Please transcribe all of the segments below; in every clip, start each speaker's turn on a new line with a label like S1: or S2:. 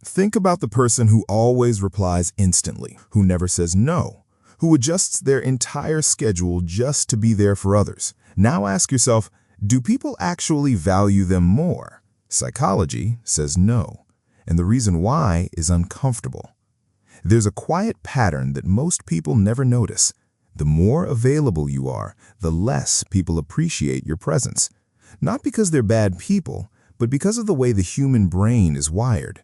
S1: Think about the person who always replies instantly, who never says no, who adjusts their entire schedule just to be there for others. Now ask yourself, do people actually value them more? Psychology says no, and the reason why is uncomfortable. There's a quiet pattern that most people never notice. The more available you are, the less people appreciate your presence. Not because they're bad people, but because of the way the human brain is wired.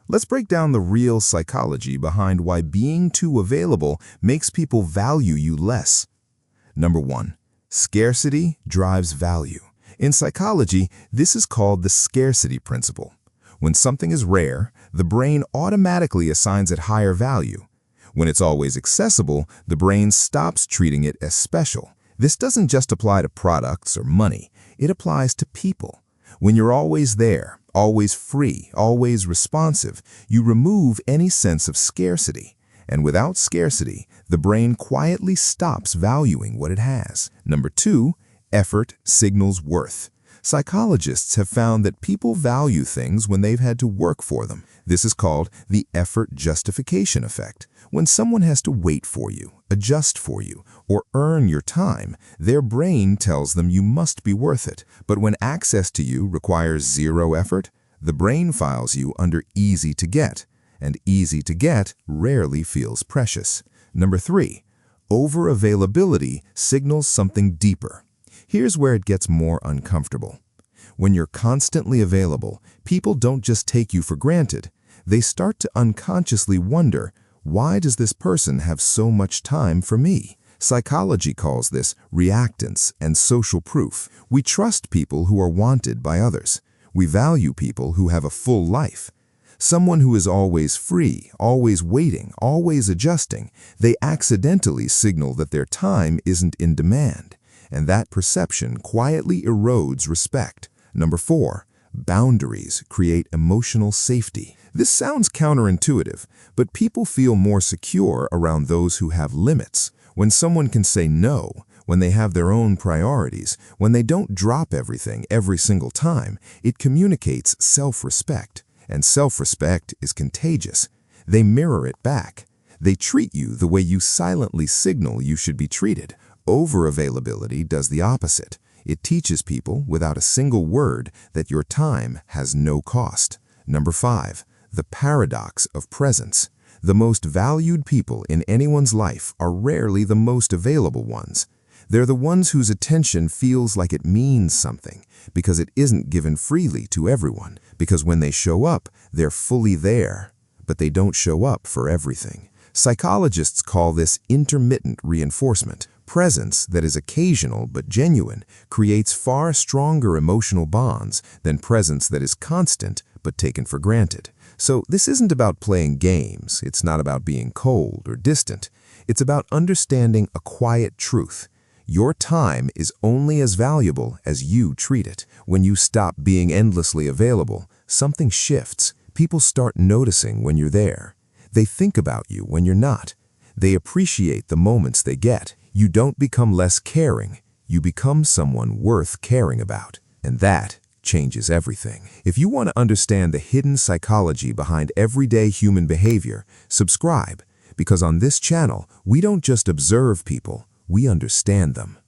S1: Let's break down the real psychology behind why being too available makes people value you less. Number 1. Scarcity drives value. In psychology, this is called the scarcity principle. When something is rare, the brain automatically assigns it higher value. When it's always accessible, the brain stops treating it as special. This doesn't just apply to products or money, it applies to people. When you're always there, always free, always responsive, you remove any sense of scarcity. And without scarcity, the brain quietly stops valuing what it has. Number 2, effort signals worth. Psychologists have found that people value things when they've had to work for them. This is called the effort justification effect. When someone has to wait for you, adjust for you, or earn your time, their brain tells them you must be worth it. But when access to you requires zero effort, the brain files you under easy to get, and easy to get rarely feels precious. Number 3, over-availability signals something deeper. Here's where it gets more uncomfortable. When you're constantly available, people don't just take you for granted. They start to unconsciously wonder, why does this person have so much time for me? Psychology calls this reactance and social proof. We trust people who are wanted by others. We value people who have a full life. Someone who is always free, always waiting, always adjusting, they accidentally signal that their time isn't in demand. And that perception quietly erodes respect. Number 4, boundaries create emotional safety. This sounds counterintuitive, but people feel more secure around those who have limits. When someone can say no, when they have their own priorities, when they don't drop everything every single time, it communicates self-respect. And self-respect is contagious. They mirror it back. They treat you the way you silently signal you should be treated. Over-availability does the opposite. It teaches people, without a single word, that your time has no cost. Number 5, the paradox of presence. The most valued people in anyone's life are rarely the most available ones. They're the ones whose attention feels like it means something, because it isn't given freely to everyone. Because when they show up, they're fully there, but they don't show up for everything. Psychologists call this intermittent reinforcement. Presence that is occasional but genuine creates far stronger emotional bonds than presence that is constant but taken for granted. So this isn't about playing games. It's not about being cold or distant. It's about understanding a quiet truth. Your time is only as valuable as you treat it. When you stop being endlessly available, something shifts. People start noticing when you're there. They think about you when you're not. They appreciate the moments they get. You don't become less caring. You become someone worth caring about. And that changes everything. If you want to understand the hidden psychology behind everyday human behavior, subscribe, because on this channel, we don't just observe people, we understand them.